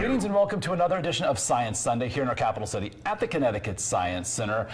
Greetings and welcome to another edition of Science Sunday here in our capital city at the Connecticut Science Center.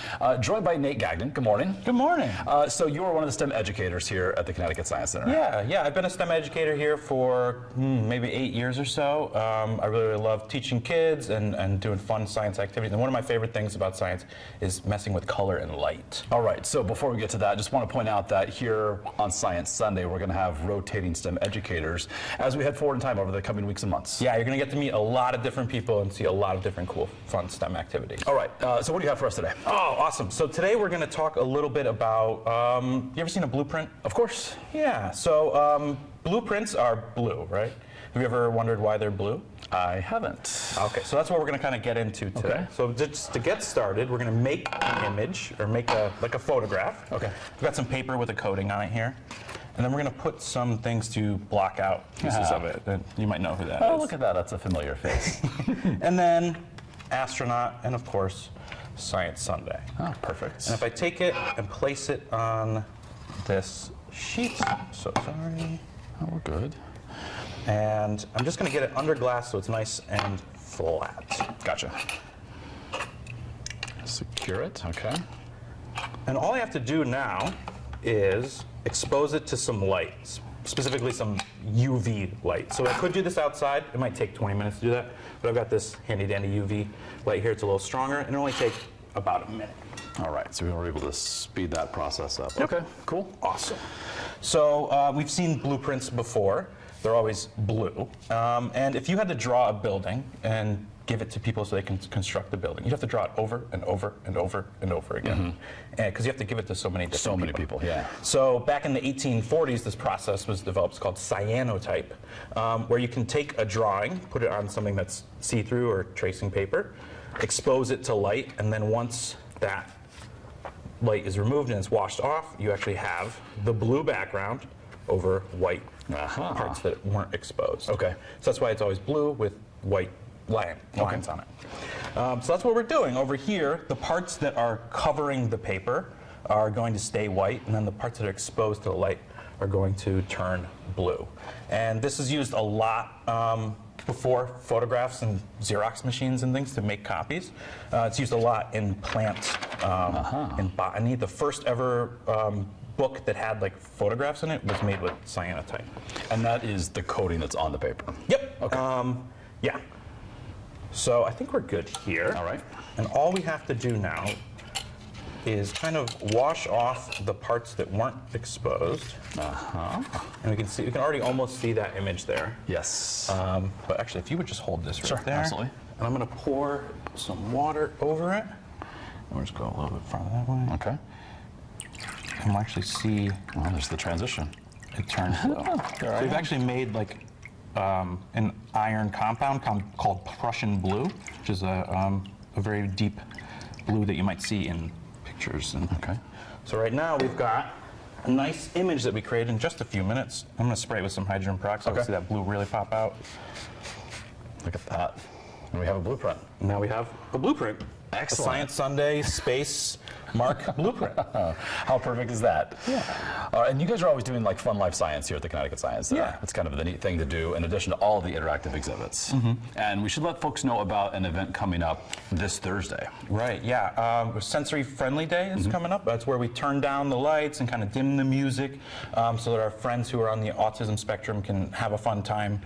Joined by Nate Gagnon. Good morning. Good morning. So you are one of the STEM educators here at the Connecticut Science Center. Yeah. I've been a STEM educator here for maybe 8 years or so. I really love teaching kids and doing fun science activities. And one of my favorite things about science is messing with color and light. All right. So before we get to that, I just want to point out that here on Science Sunday, we're going to have rotating STEM educators as we head forward in time over the coming weeks and months. Yeah, you're going to get to meet a lot of different people and see a lot of different cool, fun STEM activities. All right. So what do you have for us today? Oh, awesome. So today we're going to talk a little bit about, you ever seen a blueprint? Of course. Yeah. So blueprints are blue, right? Have you ever wondered why they're blue? I haven't. Okay, so that's what we're going to kind of get into today. Okay. So just to get started, we're going to make an image, or make a photograph. Okay. We've got some paper with a coating on it here. And then we're going to put some things to block out pieces of it. And you might know who that is. Oh, look at that. That's a familiar face. And then astronaut, and of course, Science Sunday. Oh, perfect. And if I take it and place it on this sheet, so sorry. Oh, we're good. And I'm just going to get it under glass so it's nice and flat. Gotcha. Secure it. Okay. And all I have to do now is expose it to some light, specifically some UV light. So I could do this outside. It might take 20 minutes to do that, but I've got this handy-dandy UV light here. It's a little stronger, and it'll only take about a minute. All right, so we were able to speed that process up. Yep. Okay, cool. Awesome. So we've seen blueprints before. They're always blue. And if you had to draw a building and give it to people so they can construct the building, you'd have to draw it over and over and over and over again. Because you have to give it to so many different people, yeah. So back in the 1840s, this process was developed. It's called cyanotype, where you can take a drawing, put it on something that's see-through or tracing paper, expose it to light, and then once that light is removed and it's washed off, you actually have the blue background over white parts that weren't exposed. Okay. So that's why it's always blue with white lines on it. So that's what we're doing. Over here, the parts that are covering the paper are going to stay white, and then the parts that are exposed to the light are going to turn blue. And this is used a lot before photographs and Xerox machines and things to make copies. It's used a lot in plant, in botany. The first ever book that had like photographs in it was made with cyanotype. And that is the coating that's on the paper? Yep. Okay. Yeah. So I think we're good here. All right. And all we have to do now is kind of wash off the parts that weren't exposed. And we can already almost see that image there. Yes. But actually, if you would just hold this Sure, right there. absolutely. And I'm going to pour some water over it. And we'll just go a little bit farther that way. Okay. And we'll actually see. Well, there's the transition. It turns blue. So we've actually made like an iron compound called Prussian blue, which is a very deep blue that you might see in pictures. And Okay. so right now we've got a nice image that we created in just a few minutes. I'm going to spray it with some hydrogen peroxide to see that blue really pop out. Look at that. And we have a blueprint. Now we have a blueprint. Excellent. A Science Sunday Space Mark blueprint. How perfect is that? Yeah. And you guys are always doing like fun life science here at the Connecticut Science Center. Yeah. It's kind of the neat thing to do in addition to all the interactive exhibits. And we should let folks know about an event coming up this Thursday. Right, yeah. Sensory Friendly Day is coming up. That's where we turn down the lights and kind of dim the music so that our friends who are on the autism spectrum can have a fun time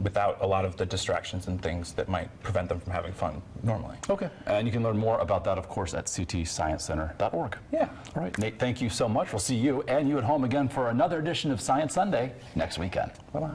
without a lot of the distractions and things that might prevent them from having fun normally. Okay. And you can learn more about that, of course, at ctsciencecenter.org. Yeah. All right, Nate, thank you so much. We'll see you and you at home again for another edition of Science Sunday next weekend. Bye-bye.